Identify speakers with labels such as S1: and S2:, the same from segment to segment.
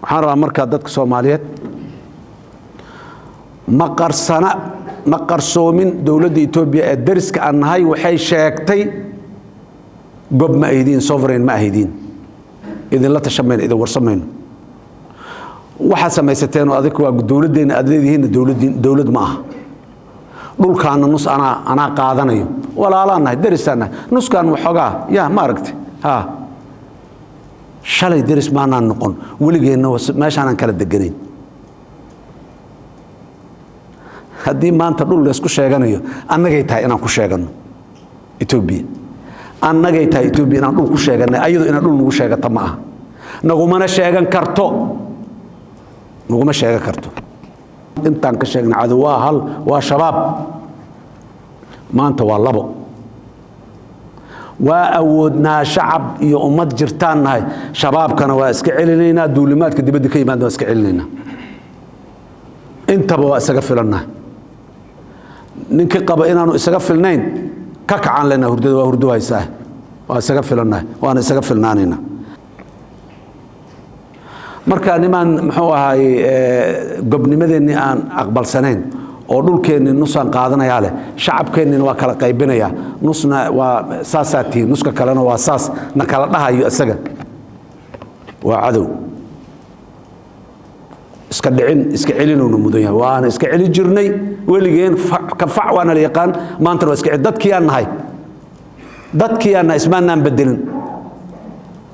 S1: waxaan rabaa markaa dadka Soomaaliyeed ma qarsoomin dawladda Itoobiya ee dariska aan nahay waxay sheegtay gob ma aydin sovereign ma aydin idin la tashameyn idin warsameyn waxa samaysateen oo adiga waa dawladeena aad leedihiin dawlad ma aha dhulkaana nus ana qaadanayo walaalaanahay darisana nuskan waxogaa yaa ma aragtay shalay daris maana noqon waligeena meeshaan kala deganayn haddii maanta dhul la isku sheeganayo annagay tahay inaan ku sheegano Itoobiya annagay tahay Itoobiya inaan dhul ku sheeganay ayadu inaan dhul nagu sheegata ma aha nagumana sheegan karto intaan ka sheegna cadow waa hal waa shabaab maanta waa labo waa awoodnaa shacab iyo ummad jirtaan nahay shabaabkana waa iska celinaynaa duulimaadka dibadda ka yimaada waa iska celinaynaa intaba waa isaga filannahay ninkii qaba inaanu isaga filnayn ka kacan lena hurdada waa hurdo haysaa waa isaga filannahay waana isaga filnaanaynaa marka niman muxuu ahaay gobnimadeennii aan aqbalsanayn oo dhulkeennii nusaan qaadanayaa leh shacabkeennina waa kala qaybinayaa nusna waa saasaati nuska kalena waa saas na kala dhahayo isaga waa cadow iska dhicin iska celinowna mudan yahay waana iska celi jirnay weligeen ka fac waana la yaqaan maanta waa iska dadkii aan nahay ismaanaan bedelin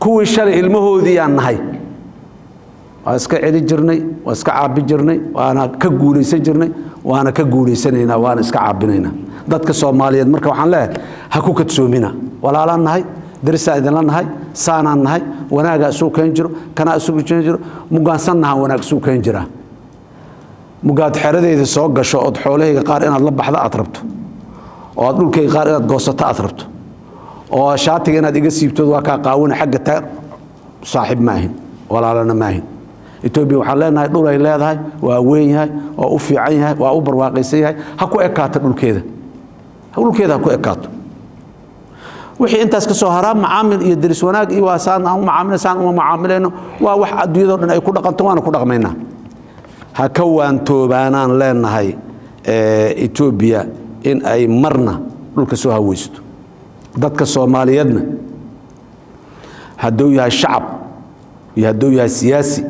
S1: kuwii shalay ilmahoodii aan nahay waa iska celi jirnay waa iska caabi jirnay waana ka guulaysan jirnay waana ka guulaysanaynaa waana iska caabinaynaa dadka Soomaaliyeed marka waxaan leeyahay ha ku kadsoomina walaalaan nahay darisaa idin la nahay saanaan nahay wanaaga soo keen jiro kana soo keen jiro mugaansannaha wanaag soo keen jira mugaad xeradeeda soo gasho oo xoolahayga qaar inaad la baxdo aad rabto oo dhulkayga qaar inaad goosato aad rabto oo shaatiga inaad iga siibto waa ka qaawina xagga taa saaxiib maahin walaalana maahin Itoobiya waxaan leenahay dhul ay leedahay waa weyn yahay oo u fiican yahay waa u barwaaqaysan yahay ha ku ekaato dhulkeeda ha ku ekaato wixii intaas ka soo haraa macaamil iyo daris wanaag iyo waasaan aan macaamilaysan uma macaamilayno waa wax adduunyada dhan ay ku dhaqanto waana ku dhaqmaynaa ha ka waantoobaanaan leenahay Itoobiya in ay marna dhulka soo haweysto dadka Soomaaliyeedna hadduu yahay shacab iyo hadduu yahay siyaasi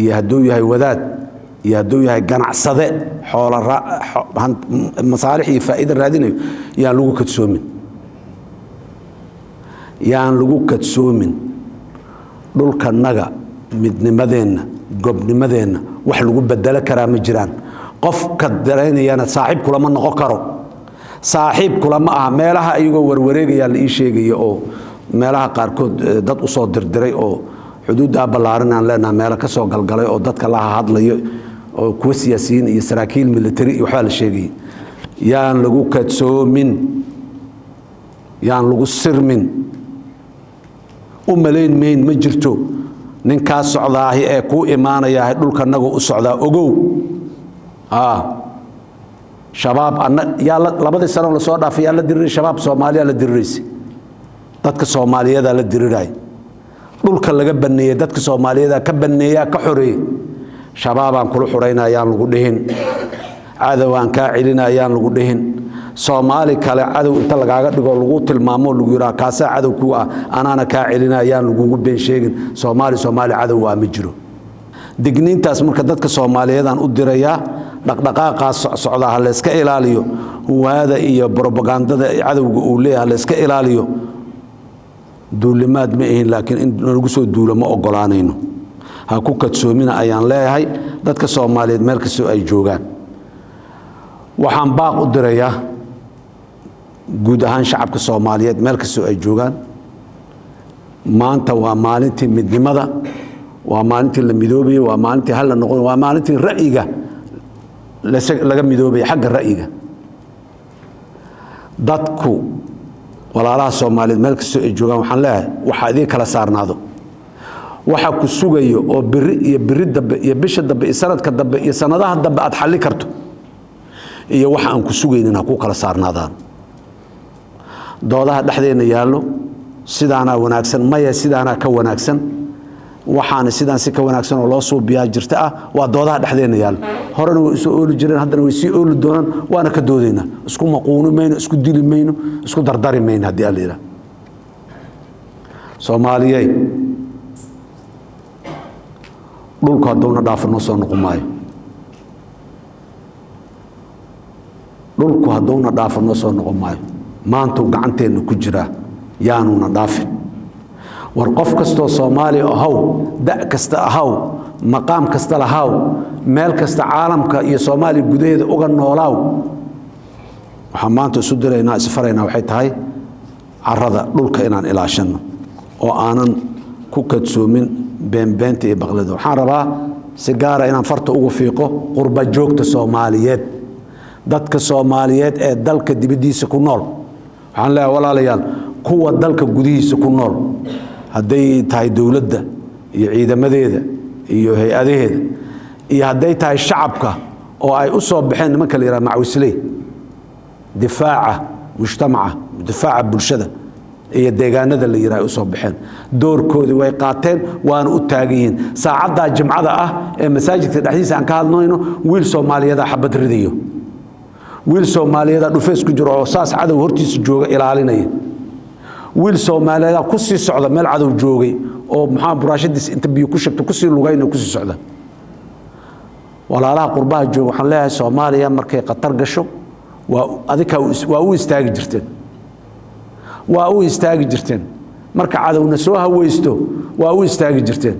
S1: iyo hadduu yahay wadaad iyo hadduu yahay ganacsade xoola masaalix iyo faa'iido raadinayo yaan lagu kadsoomin dhulkanaga midnimadeenna gobnimadeenna wax lagu bedelo karaa ma jiraan qofka dareynayana saaxiib kulama noqon karo saaxiib kulama aha meelaha ayagoo warwareegaya la ii sheegayo oo meelaha qaarkood dad u soo dirdiray oo xuduudda ballaaran aan leenahay meel ka soo galgalay oo dadka la hadlayo oo kuwa siyaasiyiin iyo saraakiil military iyo waxa la sheegay yaan lagu kadsoomin yaan lagu sirmin umaleyn mayn ma jirto ninkaas socdaahi ee ku imaanaya dhulkanaga u socdaa ogow shabaab yaa labadii sano la soo dhaafay yaa la diriray shabaab Soomaaliya la diriraysay dadka Soomaaliyeed la diriray dhulka laga baneeyay dadka Soomaaliyeed ka baneeyaa ka xoreeyay shabaabaan kula xoreynayaan lagu dhihin cadawaan ka celinayaan lagu dhihin Soomaali kale cadow inta lagaaga dhigo lagu tilmaamo lagu yiraahdo kaasa cadow ku ah anaana ka celinayaan lagu been sheegin Soomaali cadow waa ma jiro digniintaas marka dadka Soomaaliyeed aan u dirayaa dhaqdhaqaaqaas socdaa la iska ilaaliyo waada iyo propagandada cadowga uu leeyahay la iska ilaaliyo duulimaad ma ahin laakiin in lagu soo duulo ma ogolaanayno ha ku kadsoomina ayaan leeyahay dadka Soomaaliyeed meel kasta ay joogaan waxaan baaq u dirayaa guud ahaan shacabka Soomaaliyeed meel kasta ay joogaan maanta waa maalintii midnimada waa maalintii la midoobay waa maalintii hal la noqon waa maalintii ra'yiga laga midoobay xagga ra'yiga dadku walaalaha Soomaaliyeed meel kasta ay joogaan waxaan leeyahay waxa idin kala saarnaado waxa ku sugayo oo biri dambe iyo bisha dambe iyo sanadka dambe iyo sanadaha dambe aad xalli karto iyo waxa aan ku sugaynin ku kala saarnaadaan doodaha dhaxdeena yaallo sidaana wanaagsan maya sidaana ka wanaagsan waxaana sidaan si ka wanaagsan oo loo suubiyaa jirta ah waa doodaha dhexdeena yaal horena way soo ooli jireen haddana way sii ooli doonaan waana ka doodaynaa isku maquuni mayno isku dili mayno isku dardari mayno haddii alla yidhaah soomaaliyey dhulku hadduuna dhaafo noo soo noqon maayo dhulku hadduuna dhaafo noo soo noqon maayo maantuu gacanteenna ku jiraa yaanuuna dhaafin war qof kastoo Soomaali ahaw da kasta ahaw maqaam kasta lahaw meel kasta caalamka iyo Soomaali gudaheeda uga noolaaw waxaan maanta isu diraynaa isfaraynaa waxay tahay carrada dhulka inaan ilaashano oo aanan ku kadsoomin beenbeenta iyo baqlada waxaan rabaa si gaar ah inaan farta ugu fiiqo qurba joogta Soomaaliyeed dadka Soomaaliyeed ee dalka dibadiisa ku nool waxaan leeyahay walaalayaal kuwa dalka gudihiisa ku nool hadday tahay dawladda iyo ciidamadeeda iyo hay'adaheeda iyo hadday tahay shacabka oo ay u soo baxeen nimanka la yiraahdo macwisley difaaca mujtamaca difaaca bulshada iyo deegaanada la yiraahdo u soo baxeen doorkoodii way qaateen waana u taagan yihiin saacadda jimcada ah ee masaajidka dhexdiisa aan ka hadlayno wiil Soomaaliyeed xabad ridayo wiil Soomaaliyeed dhufeys ku jiro oo saas cadow hortiisa jooga ilaalinaya wiil Soomaaliyeed ku sii socda meel cadow joogay oo maxaa buraashadiis inta biyo ku shaqto ku sii lugayna ku sii socda walaalaha qurbaha jooga waxaan leeyahay Soomaaliya markay qatar gasho waa adika waa u istaagi jirteen marka cadowna soo haweysto waa u istaagi jirteen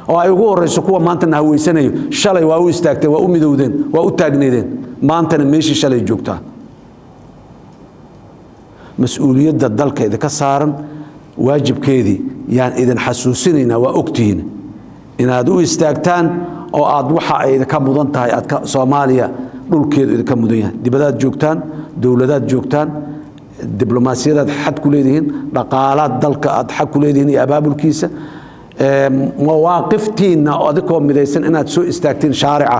S1: oo ay ugu horeyso kuwa maanta haweysanayo shalay waa u istaagtay waa u midowdeen waa u taagneedeen maantana meeshii shalay joogtaa mas'uuliyadda dalka idinka saaran waajibkeedii yaan idin xasuusinaynaa waa ogtihiin inaad u istaagtaan oo aad waxa ay idinka mudan tahay aad Soomaaliya dhulkeedu idinka mudan yahay dibadaad joogtaan dawladaad joogtaan diblomaasiyadaad xad ku leedihiin dhaqaalaad dalka aad xad ku leedihiin iyo abaabulkiisa mawaaqiftiina oo adikoo midaysan inaad soo istaagtiin shaarica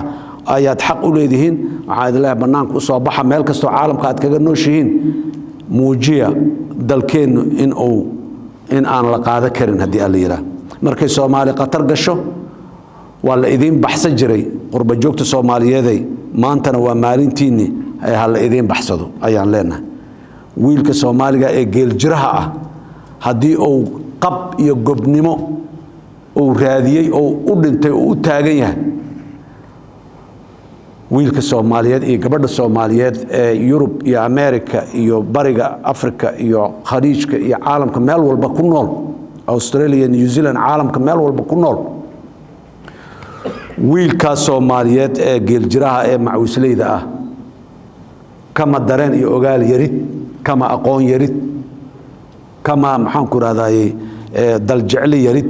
S1: ayaad xaq u leedihiin waxaa idin leeyahay bannaanka u soo baxa meel kastoo caalamka aad kaga nooshihiin muujiya dalkeennu in aan la qaada karin haddii alla yidhaah markay Soomaali qatar gasho waa la idiin baxsan jiray qurba joogta Soomaaliyeeday maantana waa maalintiinni ay hal idiin baxsado ayaan leenahay wiilka Soomaaliga ee geel jiraha ah haddii uu qab iyo gobnimo uu raadiyay oo u dhintay oo u taagan yahay wiilka Soomaaliyeed iyo gabadha Soomaaliyeed ee Yurub iyo Amerika iyo bariga Afrika iyo khaliijka iyo caalamka meel walba ku nool Australia New Zealand caalamka meel walba ku nool wiilka Soomaaliyeed ee geel jiraha ee macwisleyda ah kama dareen iyo ogaal yarid kama aqoon yarid kama maxaan ku raadayay dal jecel yarid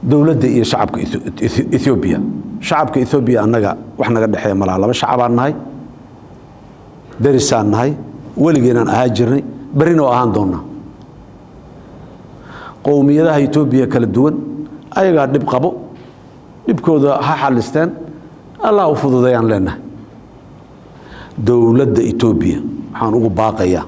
S1: dawladda iyo shacabka Ethiopia shacabka Ethiopia annaga wax naga dhaxeeyo malaha laba shacabaan nahay darisaan nahay weligeena ahaa jirnay barino ahaan doona qowmiyadaha Ethiopia kala duwan ayaga dib qabo dibkooda ha xalistaan Allah u fududeeyaan leenahay dawladda Ethiopia waxaan ugu baaqayaa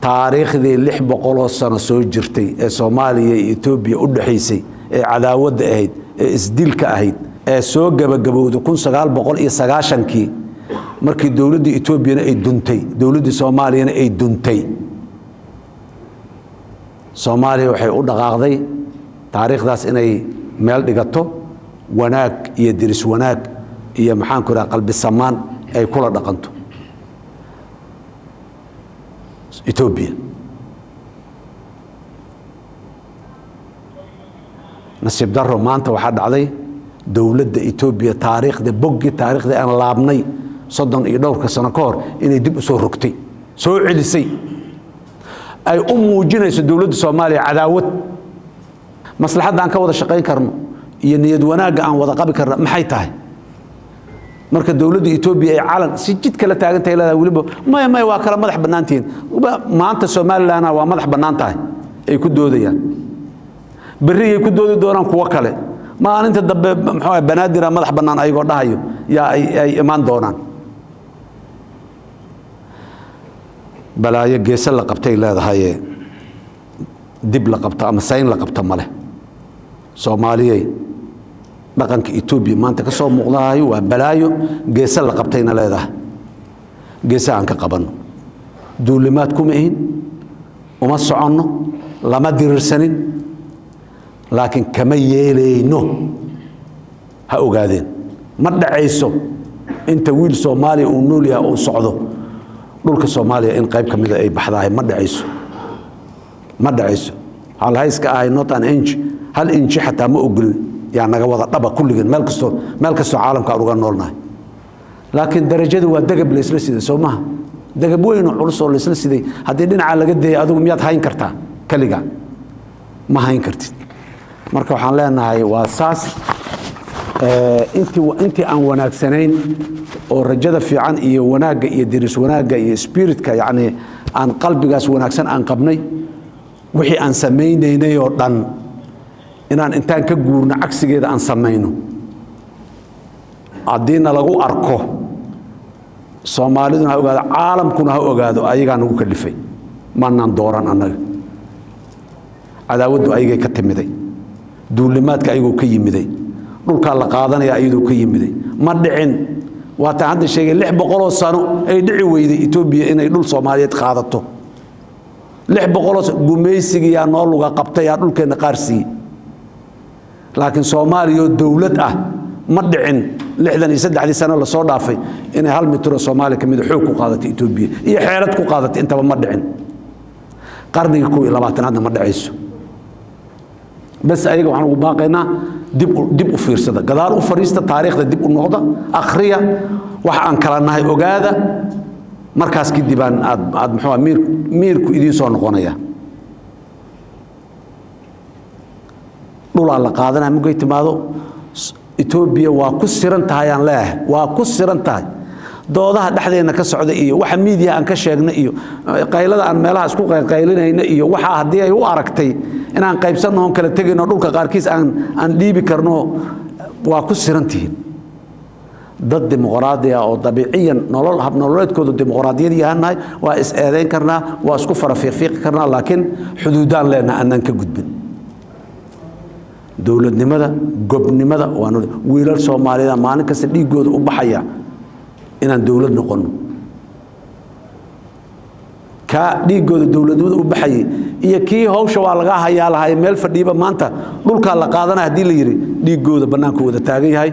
S1: taariikhdii 600 sano soo jirtay ee Soomaaliya iyo Ethiopia u dhaxaysay ee cadaawadda ahayd ee isdilka ahayd ee soo gabagabowday 1990kii markii dawladda Ethiopia ay duntay dawladda Soomaaliya ay duntay Soomaaliya waxay u dhaqaaqday taariikhdaas inay meel dhigato wanaag iyo diris wanaag iyo maxaan ku raaqal bisamaan ay kula dhaqanto Ethiopia nasiib darro maanta waxaa dhacday dawladda Ethiopia taariikhda boggi taariikhda aan laabnay 30 iyo dhowrka sano ka hor inay dib u soo rogtay soo celisay ay u muujinayso dawladda Soomaaliya cadaawad maslaxadda aan ka wada shaqayn karno iyo niyad wanaagga aan wada qabi karno maxay tahay marka dawladda Ethiopia ay calan si jid kala taagan tahay leedahay waliba may waa kala madax banaantiin maanta Soomaaliland waa madax banaan tahay ay ku doodayaan bari ay ku doodi doonaan kuwa kale maalinta dambe maxaa banaadir madax banaan ayagoo dhahayo yaa ay imaan doonaan balaayo geesa la qabtay leedahay dib la qabto ama sayn la qabto male Soomaaliyeey dhaqanka Itoobiya maanta ka soo muuqdahay waa balaayo geesa la qabtayna leedahay geesa aan ka qabanno duulimaad kuma ahin uma soconno lama dirirsanin laakiin kama yeelayno ha ogaadeen ma dhacayso inta wiil Soomaaliya uu nool yahay oo socdo dhulka Soomaaliya in qayb kamid ah ay baxdahay ma dhacayso hal hayska ay not an inch hal inch xataa ma ogol yaa naga wada dhaba kulligeen meel kasto caalamka uga noolnahay laakiin darajadu waa dagab la isla siday Soomaha dagab weyn oo culus oo la isla siday hadii dhinaca laga deeyay adigu miyaad hayn kartaa kaliga ma hayn kartid marka waxaan leenahay waa saas intii aan wanaagsanayn oo rajada fiican iyo wanaaga iyo diris wanaaga iyo spiritka yaani aan qalbigaas wanaagsan aan qabnay wixii aan sameeynay oo dhan inaan intaan ka guurno cagsigeeda aan sameeyno adiina lagu arko Soomaaliduna ha ogaado caalamkuna ha ogaado ayaga nagu kalifay maanaan dooran annaga cadaawadu ayagay ka timiday duulimaadka ayagoo ka yimiday dhulka la qaadanaya ayadoo ka yimiday ma dhicin waa taa hadda sheegay 600 sano ay dhici weyday Itoobiya inay dhul Soomaaliyeed qaadato 600 gumaysiga noo luga qabtay dhulkeena qaarsi laakiin Soomaaliya dawlad ah ma dhicin 63 sano la soo dhaafay inay hal mitro Soomaaliya kamid xoog ku qaadatay Itoobiya iyo xeelad ku qaadatay intaba ma dhicin qarniga 12aad ma dhacayso bas ayaga waxaan ugu baaqaynaa dib u fiirsada gadaal u fariista taariikhda dib u noqda akhriya wax aan kala nahay ogaada markaas kadib aad muxuu miirku idin soo noqonaya dhul la qaadanaa mugay timaado Itoobiya waa ku siran tahay aan leeyahay waa ku siran tahay doodaha dhaxdeena ka socda iyo waxa media aan ka sheegnay iyo qaylada aan meelaha isku qaylinayna iyo waxa hadii ay u aragtay inaan qaybsano oo kala tagino dhulka qaarkiis aan dhiibi karno waa ku sirantiin dad dimuqraadi ah oo dabiiciyan nolol hab nololeedkooda dimuqraadiyad yahay waa is eedeyn karnaa waa isku farafiiq karnaa laakiin xuduudaan leena aanan ka gudbin dawladnimada gobnimada waa wiilal Soomaalida maalin kasta dhiigooda u baxaya inaan dawlad noqono ka dhiigooda dawladnimada u baxay iyo kii hawsha waa laga hayaa lahay meel fadhiiba maanta dhulka la qaadanaa hadii la yiri dhiigooda banaanka wada taagan yahay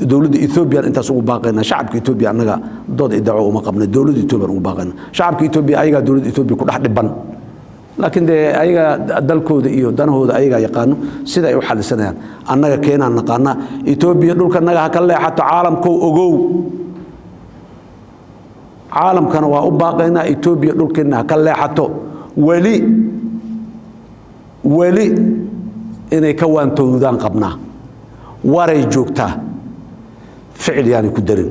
S1: dawladda Itoobiya intaas ugu baaqayna shacabka Itoobiya anaga dood idaaco uma qabna dawladda Itoobiya ugu baaqayna shacabka Itoobiya ayaga dawladda Itoobiya ku dhax dhiban laakiin ayaga dalkooda iyo danahooda ayaga yaqaano sida ay u xalisanayaan annaga keenan naqaana Itoobiya dhulka naga ha ka leexato caalamku ogow caalamkana waa u baaqayna Itoobiya dhulkeena ka leexato wali inay ka waantoodaan qabnaa waray joogtaa ficil yaani ku darin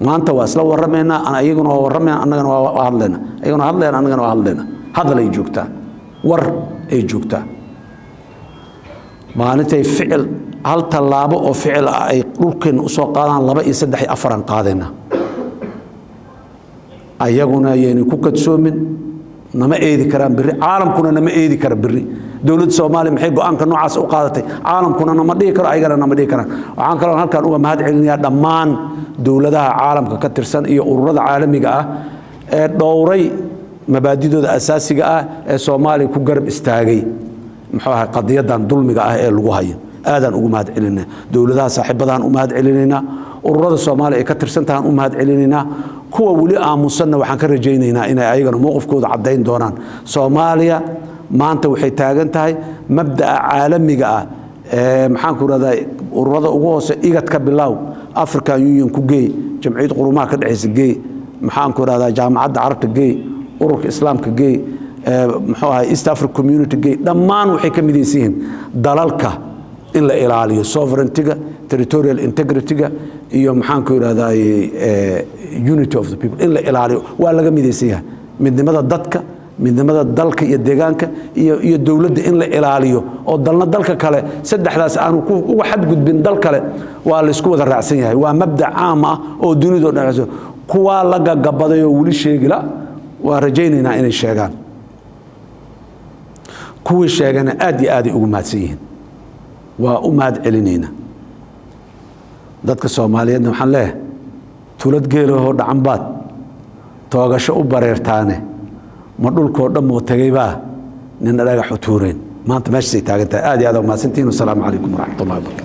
S1: maanta waa isla waramayna ayaguna waa waramayna annagana waa hadlayna ayaguna hadlayna annagana waa hadlayna hadal ay joogtaa war ay joogtaa maalintay ficil hal talaabo oo ficil ay dhulkeena u soo qaadaan 2 iyo 3 iyo 4 qaadayna ayaguna yeeni ku kadsoomin nama eedi karaan biri caalamkuna nama eedi kara biri dawladda Soomaaliya maxay go'aanka noocaas u qaadatay caalamkuna nama dhigi karo ayagana nama dhigi karaan waxaan kale halkan uga mahad celinayaa dhammaan dawladaha caalamka ka tirsan iyo ururada caalamiga ah ee dhowray mabaadidooda asaasiga ah ee Soomaaliya ku garab istaagay muxuu ahaa qadiyadan dulmiga ah ee lagu hayo aadan ugu mahad celinaa dawladaha saaxiibadahan u mahad celinayna ururada Soomaaliya ee ka tirsantaan u mahad celinayna kuwa wali aamusanna waxaan ka rajaynaynaa inay ayagana mowqifkooda cadeyn doonaan Soomaaliya maanta waxay taagan tahay mabda'a caalamiga ah ee maxaan ku radaa ururada ugu hoose igadka bilow African Union ku geey jamciyad qurumaha ka dhaxaysa geey maxaan ku radaa jaamacadda Carabta geey ururka Islaamka geey muxuu ahaa East African Community geey dhammaan waxay ka midaysiin dalalka in la ilaaliyo sovereignty-ga territorial integrity-ga iyo maxaan ku radaa unity of the people in la ilaaliyo waa laga midaysan yahay midnimada dadka midnimada dalka iyo deegaanka iyo dawladda in la ilaaliyo oo dalna dalka kale saddexdaas aanu uga xad gudbin dal kale waa la isku wada raacsan yahay waa mabda' caam ah oo dunida dhexayso kuwa la gagabaday oo wali sheegila waa rajaynaynaa inay sheegaan kuwii sheegana aad iyo aaday ugu mahadsan yihiin waa u mahad celinayna dadka Soomaaliyeedna waxaan leeyahay tulad geelahoo dhacanbaad toogasho u bareertaane ma dhulkoo dhan moo tagaybaa nin dhagax u tuureen maanta meeshaasay taagan tahay aad iyo aad ugu mahadsantihiin. Wassalaamu calaykum waraxmatullahi wabarakaatu.